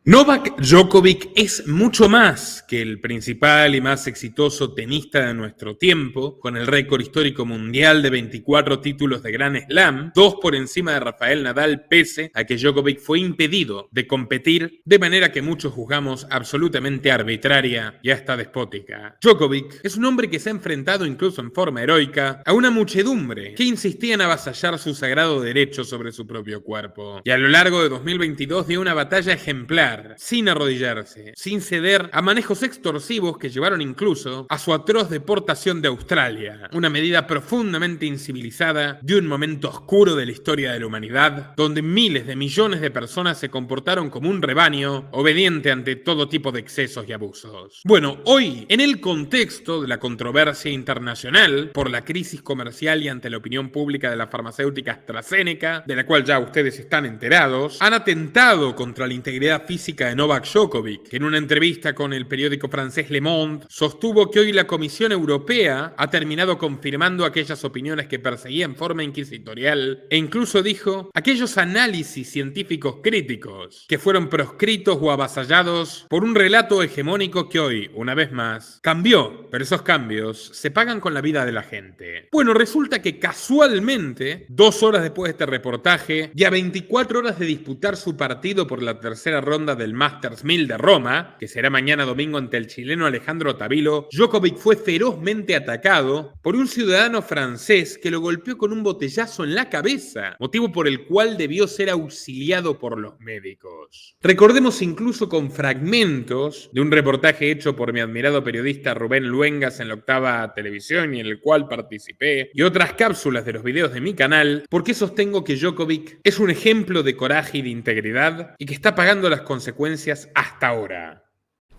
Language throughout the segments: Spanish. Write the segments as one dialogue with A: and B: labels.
A: Novak Djokovic es mucho más que el principal y más exitoso tenista de nuestro tiempo, con el récord histórico mundial de 24 títulos de Grand Slam, 2 por encima de Rafael Nadal, pese a que Djokovic fue impedido de competir de manera que muchos juzgamos absolutamente arbitraria y hasta despótica. Djokovic es un hombre que se ha enfrentado incluso en forma heroica a una muchedumbre que insistía en avasallar su sagrado derecho sobre su propio cuerpo, y a lo largo de 2022 dio una batalla ejemplar, sin arrodillarse, sin ceder a manejos extorsivos que llevaron incluso a su atroz deportación de Australia, una medida profundamente incivilizada de un momento oscuro de la historia de la humanidad, donde miles de millones de personas se comportaron como un rebaño obediente ante todo tipo de excesos y abusos. Bueno, hoy, en el contexto de la controversia internacional por la crisis comercial y ante la opinión pública de la farmacéutica AstraZeneca, de la cual ya ustedes están enterados, han atentado contra la integridad física de Novak Djokovic, que en una entrevista con el periódico francés Le Monde sostuvo que hoy la Comisión Europea ha terminado confirmando aquellas opiniones que perseguía en forma inquisitorial e incluso dijo aquellos análisis científicos críticos que fueron proscritos o avasallados por un relato hegemónico que hoy, una vez más, cambió, pero esos cambios se pagan con la vida de la gente. Bueno, resulta que casualmente, 2 horas después de este reportaje y a 24 horas de disputar su partido por la tercera ronda del Masters 1000 de Roma, que será mañana domingo ante el chileno Alejandro Tavilo, Djokovic fue ferozmente atacado por un ciudadano francés que lo golpeó con un botellazo en la cabeza, motivo por el cual debió ser auxiliado por los médicos. Recordemos incluso con fragmentos de un reportaje hecho por mi admirado periodista Rubén Luengas en la Octava Televisión y en el cual participé, y otras cápsulas de los videos de mi canal, porque sostengo que Djokovic es un ejemplo de coraje y de integridad y que está pagando las consecuencias hasta ahora.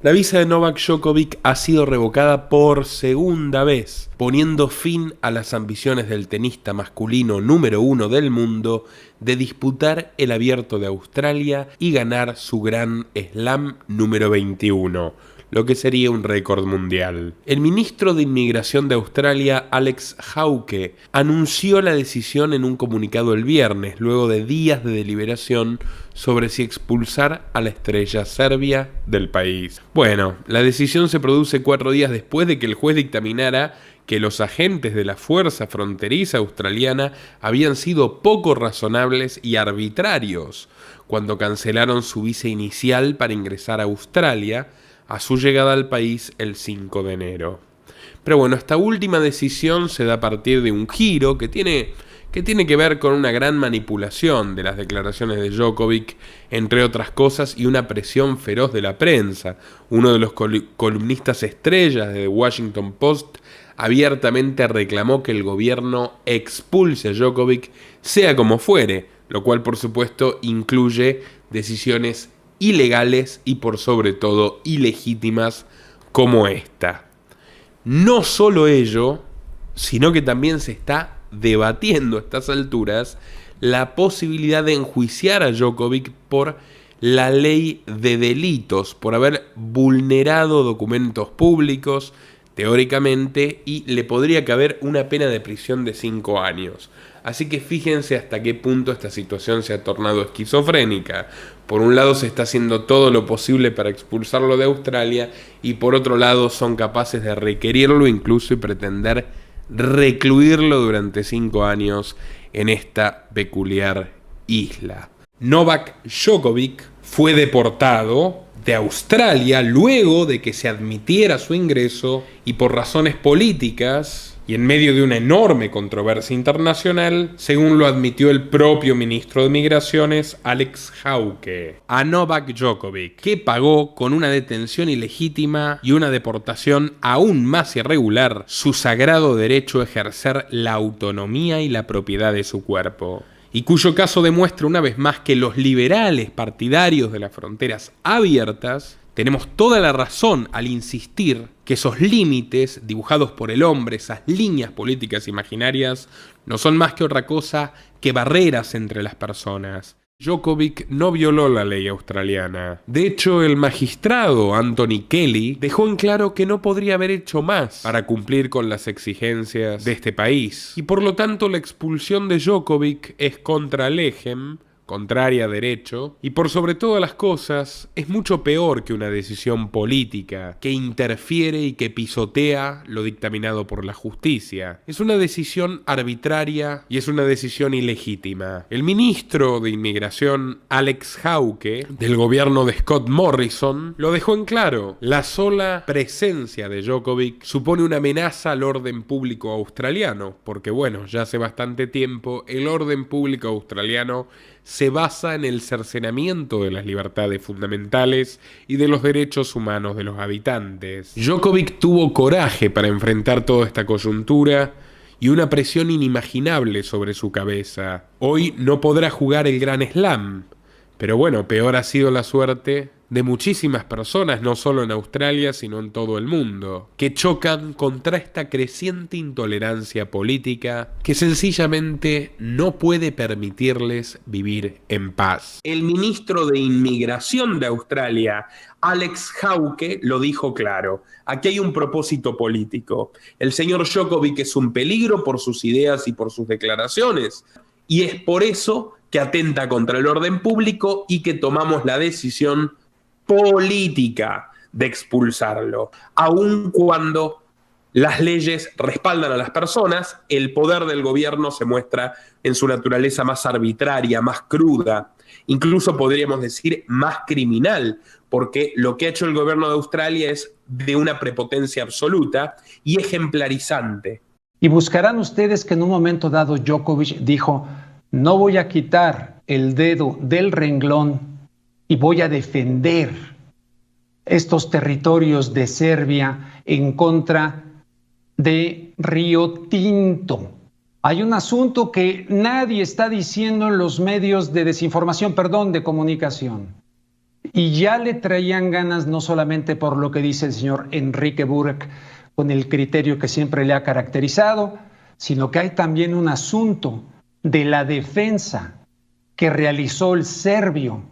B: La visa de Novak Djokovic ha sido revocada por segunda vez, poniendo fin a las ambiciones del tenista masculino número 1 del mundo de disputar el Abierto de Australia y ganar su Grand Slam número 21, lo que sería un récord mundial. El ministro de Inmigración de Australia, Alex Hawke, anunció la decisión en un comunicado el viernes, luego de días de deliberación sobre si expulsar a la estrella serbia del país. Bueno, la decisión se produce 4 días después de que el juez dictaminara que los agentes de la Fuerza Fronteriza Australiana habían sido poco razonables y arbitrarios cuando cancelaron su visa inicial para ingresar a Australia a su llegada al país el 5 de enero. Pero bueno, esta última decisión se da a partir de un giro que tiene que ver con una gran manipulación de las declaraciones de Djokovic, entre otras cosas, y una presión feroz de la prensa. Uno de los columnistas estrellas de The Washington Post abiertamente reclamó que el gobierno expulse a Djokovic, sea como fuere, lo cual por supuesto incluye decisiones ilegales y por sobre todo ilegítimas como esta. No solo ello, sino que también se está debatiendo a estas alturas la posibilidad de enjuiciar a Djokovic por la ley de delitos, por haber vulnerado documentos públicos, teóricamente, y le podría caber una pena de prisión de 5 años. Así que fíjense hasta qué punto esta situación se ha tornado esquizofrénica. Por un lado se está haciendo todo lo posible para expulsarlo de Australia y por otro lado son capaces de requerirlo incluso y pretender recluirlo durante 5 años en esta peculiar isla. Novak Djokovic fue deportado de Australia luego de que se admitiera su ingreso y por razones políticas y en medio de una enorme controversia internacional, según lo admitió el propio ministro de Migraciones, Alex Hawke, a Novak Djokovic, que pagó con una detención ilegítima y una deportación aún más irregular su sagrado derecho a ejercer la autonomía y la propiedad de su cuerpo, y cuyo caso demuestra una vez más que los liberales partidarios de las fronteras abiertas tenemos toda la razón al insistir que esos límites dibujados por el hombre, esas líneas políticas imaginarias, no son más que otra cosa que barreras entre las personas. Djokovic no violó la ley australiana. De hecho, el magistrado Anthony Kelly dejó en claro que no podría haber hecho más para cumplir con las exigencias de este país. Y por lo tanto, la expulsión de Djokovic es contra legem, contraria a derecho, y por sobre todas las cosas, es mucho peor que una decisión política que interfiere y que pisotea lo dictaminado por la justicia. Es una decisión arbitraria y es una decisión ilegítima. El ministro de Inmigración, Alex Hawke, del gobierno de Scott Morrison, lo dejó en claro. La sola presencia de Djokovic supone una amenaza al orden público australiano, porque bueno, ya hace bastante tiempo el orden público australiano se basa en el cercenamiento de las libertades fundamentales y de los derechos humanos de los habitantes. Djokovic tuvo coraje para enfrentar toda esta coyuntura y una presión inimaginable sobre su cabeza. Hoy no podrá jugar el Gran Slam, pero bueno, peor ha sido la suerte de muchísimas personas, no solo en Australia, sino en todo el mundo, que chocan contra esta creciente intolerancia política que sencillamente no puede permitirles vivir en paz. El ministro de Inmigración de Australia, Alex Hawke, lo dijo claro. Aquí hay un propósito político. El señor Djokovic es un peligro por sus ideas y por sus declaraciones, y es por eso que atenta contra el orden público y que tomamos la decisión política de expulsarlo. Aun cuando las leyes respaldan a las personas, el poder del gobierno se muestra en su naturaleza más arbitraria, más cruda, incluso podríamos decir más criminal, porque lo que ha hecho el gobierno de Australia es de una prepotencia absoluta y ejemplarizante.
C: Y buscarán ustedes que en un momento dado Djokovic dijo: no voy a quitar el dedo del renglón y voy a defender estos territorios de Serbia en contra de Río Tinto. Hay un asunto que nadie está diciendo en los medios de desinformación, de comunicación. Y ya le traían ganas, no solamente por lo que dice el señor Enrique Burke, con el criterio que siempre le ha caracterizado, sino que hay también un asunto de la defensa que realizó el serbio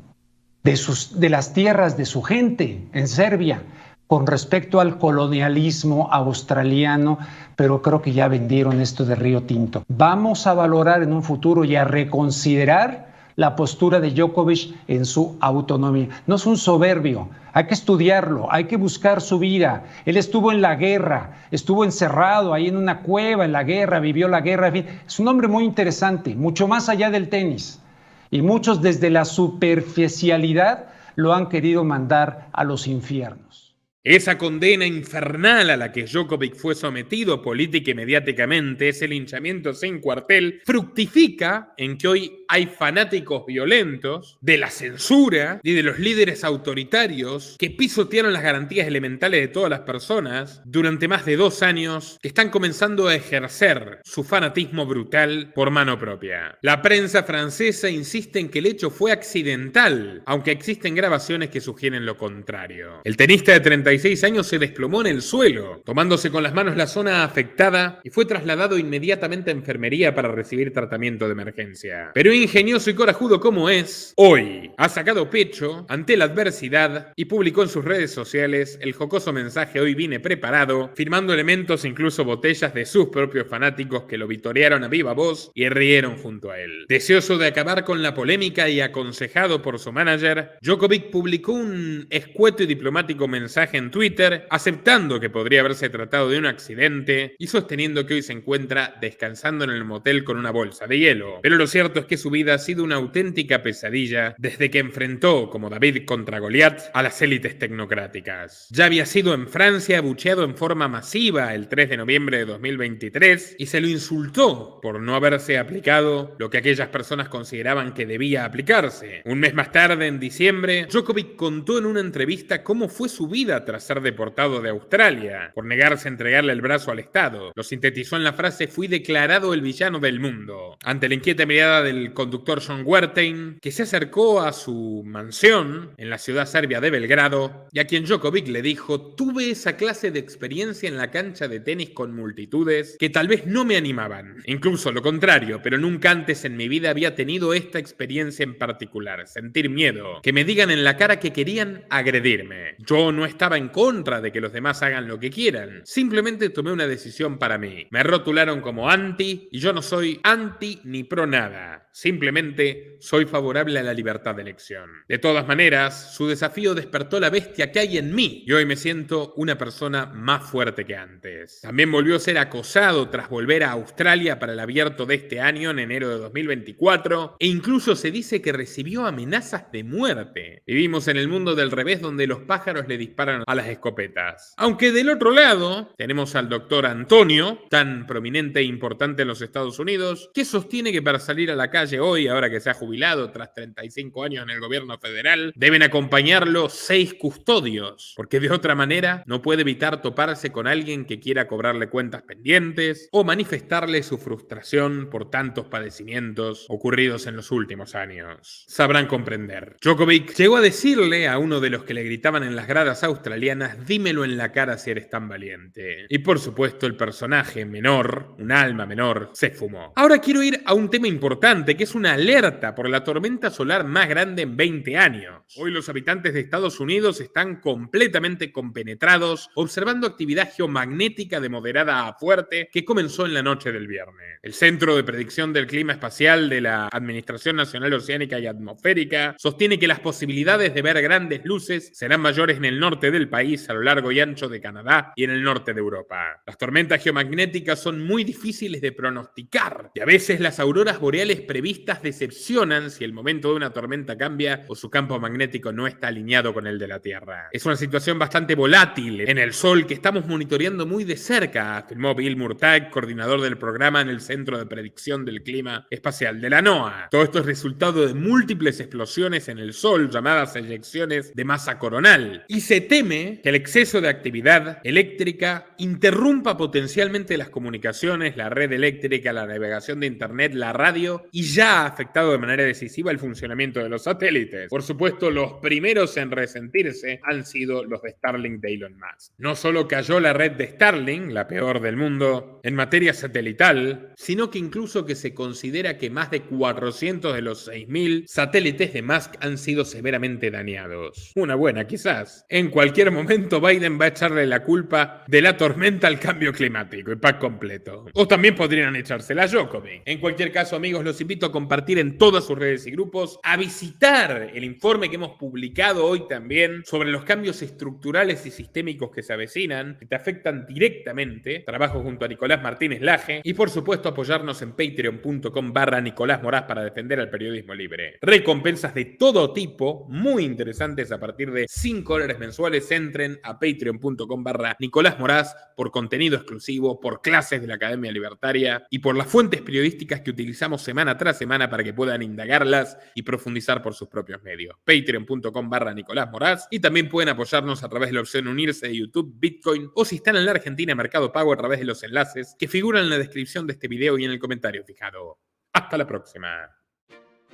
C: de las tierras de su gente en Serbia con respecto al colonialismo australiano, pero creo que ya vendieron esto de Río Tinto. Vamos a valorar en un futuro y a reconsiderar la postura de Djokovic en su autonomía. No es un soberbio, hay que estudiarlo, hay que buscar su vida. Él estuvo en la guerra, estuvo encerrado ahí en una cueva en la guerra, vivió la guerra, en fin. Es un hombre muy interesante, mucho más allá del tenis. Y muchos desde la superficialidad lo han querido mandar a los infiernos.
A: Esa condena infernal a la que Djokovic fue sometido política y mediáticamente, ese linchamiento sin cuartel, fructifica en que hoy hay fanáticos violentos de la censura y de los líderes autoritarios que pisotearon las garantías elementales de todas las personas durante más de 2 años, que están comenzando a ejercer su fanatismo brutal por mano propia. La prensa francesa insiste en que el hecho fue accidental, aunque existen grabaciones que sugieren lo contrario. El tenista de 36 años se desplomó en el suelo, tomándose con las manos la zona afectada y fue trasladado inmediatamente a enfermería para recibir tratamiento de emergencia. Pero ingenioso y corajudo como es, hoy ha sacado pecho ante la adversidad y publicó en sus redes sociales el jocoso mensaje: hoy vine preparado, firmando elementos, incluso botellas de sus propios fanáticos que lo vitorearon a viva voz y rieron junto a él. Deseoso de acabar con la polémica y aconsejado por su manager, Djokovic publicó un escueto y diplomático mensaje en Twitter, aceptando que podría haberse tratado de un accidente y sosteniendo que hoy se encuentra descansando en el motel con una bolsa de hielo. Pero lo cierto es que su vida ha sido una auténtica pesadilla desde que enfrentó, como David contra Goliat, a las élites tecnocráticas. Ya había sido en Francia abucheado en forma masiva el 3 de noviembre de 2023 y se lo insultó por no haberse aplicado lo que aquellas personas consideraban que debía aplicarse. Un mes más tarde, en diciembre, Djokovic contó en una entrevista cómo fue su vida tras ser deportado de Australia por negarse a entregarle el brazo al Estado. Lo sintetizó en la frase: fui declarado el villano del mundo. Ante la inquieta mirada del conductor John Wertheim, que se acercó a su mansión en la ciudad serbia de Belgrado y a quien Djokovic le dijo: tuve esa clase de experiencia en la cancha de tenis con multitudes que tal vez no me animaban, incluso lo contrario, pero nunca antes en mi vida había tenido esta experiencia en particular, sentir miedo, que me digan en la cara que querían agredirme. Yo no estaba estaba en contra de que los demás hagan lo que quieran. Simplemente tomé una decisión para mí. Me rotularon como anti y yo no soy anti ni pro nada. Simplemente soy favorable a la libertad de elección. De todas maneras, su desafío despertó la bestia que hay en mí y hoy me siento una persona más fuerte que antes. También volvió a ser acosado tras volver a Australia para el abierto de este año en enero de 2024 e incluso se dice que recibió amenazas de muerte. Vivimos en el mundo del revés donde los pájaros le disparan a las escopetas. Aunque del otro lado tenemos al doctor Antonio, tan prominente e importante en los Estados Unidos, que sostiene que para salir a la calle hoy, ahora que se ha jubilado tras 35 años en el gobierno federal, deben acompañarlo 6 custodios, porque de otra manera no puede evitar toparse con alguien que quiera cobrarle cuentas pendientes o manifestarle su frustración por tantos padecimientos ocurridos en los últimos años. Sabrán comprender. Djokovic llegó a decirle a uno de los que le gritaban en las gradas australianas: dímelo en la cara si eres tan valiente. Y por supuesto el personaje menor, un alma menor, se fumó. Ahora quiero ir a un tema importante, que es una alerta por la tormenta solar más grande en 20 años. Hoy los habitantes de Estados Unidos están completamente compenetrados observando actividad geomagnética de moderada a fuerte que comenzó en la noche del viernes. El Centro de Predicción del Clima Espacial de la Administración Nacional Oceánica y Atmosférica sostiene que las posibilidades de ver grandes luces serán mayores en el norte del país, a lo largo y ancho de Canadá y en el norte de Europa. Las tormentas geomagnéticas son muy difíciles de pronosticar y a veces las auroras boreales previstas decepcionan si el momento de una tormenta cambia o su campo magnético no está alineado con el de la Tierra. Es una situación bastante volátil en el Sol que estamos monitoreando muy de cerca, afirmó Bill Murtagh, coordinador del programa en el Centro de Predicción del Clima Espacial de la NOAA. Todo esto es resultado de múltiples explosiones en el Sol, llamadas eyecciones de masa coronal, y se teme que el exceso de actividad eléctrica interrumpa potencialmente las comunicaciones, la red eléctrica, la navegación de Internet, la radio, y ya ha afectado de manera decisiva el funcionamiento de los satélites. Por supuesto, los primeros en resentirse han sido los de Starlink de Elon Musk. No solo cayó la red de Starlink, la peor del mundo, en materia satelital, sino que incluso que se considera que más de 400 de los 6.000 satélites de Musk han sido severamente dañados. Una buena, quizás. En cualquier momento Biden va a echarle la culpa de la tormenta al cambio climático, y pack completo. O también podrían echársela a Djokovic. En cualquier caso, amigos, los invito a compartir en todas sus redes y grupos, a visitar el informe que hemos publicado hoy también sobre los cambios estructurales y sistémicos que se avecinan, que te afectan directamente. Trabajo junto a Nicolás Martínez Laje y por supuesto apoyarnos en patreon.com/Nicolás Moraz para defender al periodismo libre. Recompensas de todo tipo, muy interesantes a partir de $5 mensuales. Entren a patreon.com/Nicolás Moraz por contenido exclusivo, por clases de la Academia Libertaria y por las fuentes periodísticas que utilizamos semana tras semana para que puedan indagarlas y profundizar por sus propios medios. Patreon.com/Nicolás Moraz, y también pueden apoyarnos a través de la opción unirse de YouTube, Bitcoin, o si están en la Argentina, Mercado Pago, a través de los enlaces que figuran en la descripción de este video y en el comentario fijado. Hasta la próxima.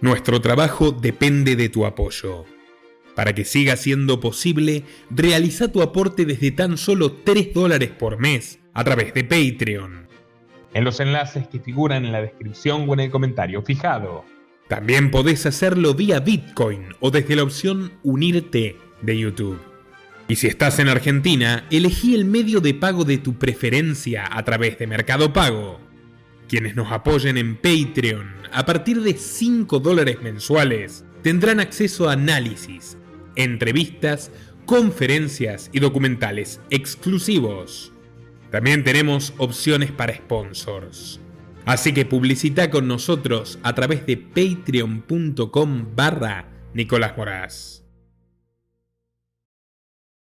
B: Nuestro trabajo depende de tu apoyo. Para que siga siendo posible, realiza tu aporte desde tan solo $3 por mes a través de Patreon, en los enlaces que figuran en la descripción o en el comentario fijado. También podés hacerlo vía Bitcoin o desde la opción Unirte de YouTube. Y si estás en Argentina, elegí el medio de pago de tu preferencia a través de Mercado Pago. Quienes nos apoyen en Patreon a partir de $5 mensuales tendrán acceso a análisis, entrevistas, conferencias y documentales exclusivos. También tenemos opciones para sponsors. Así que publicita con nosotros a través de patreon.com/Nicolás Moraz.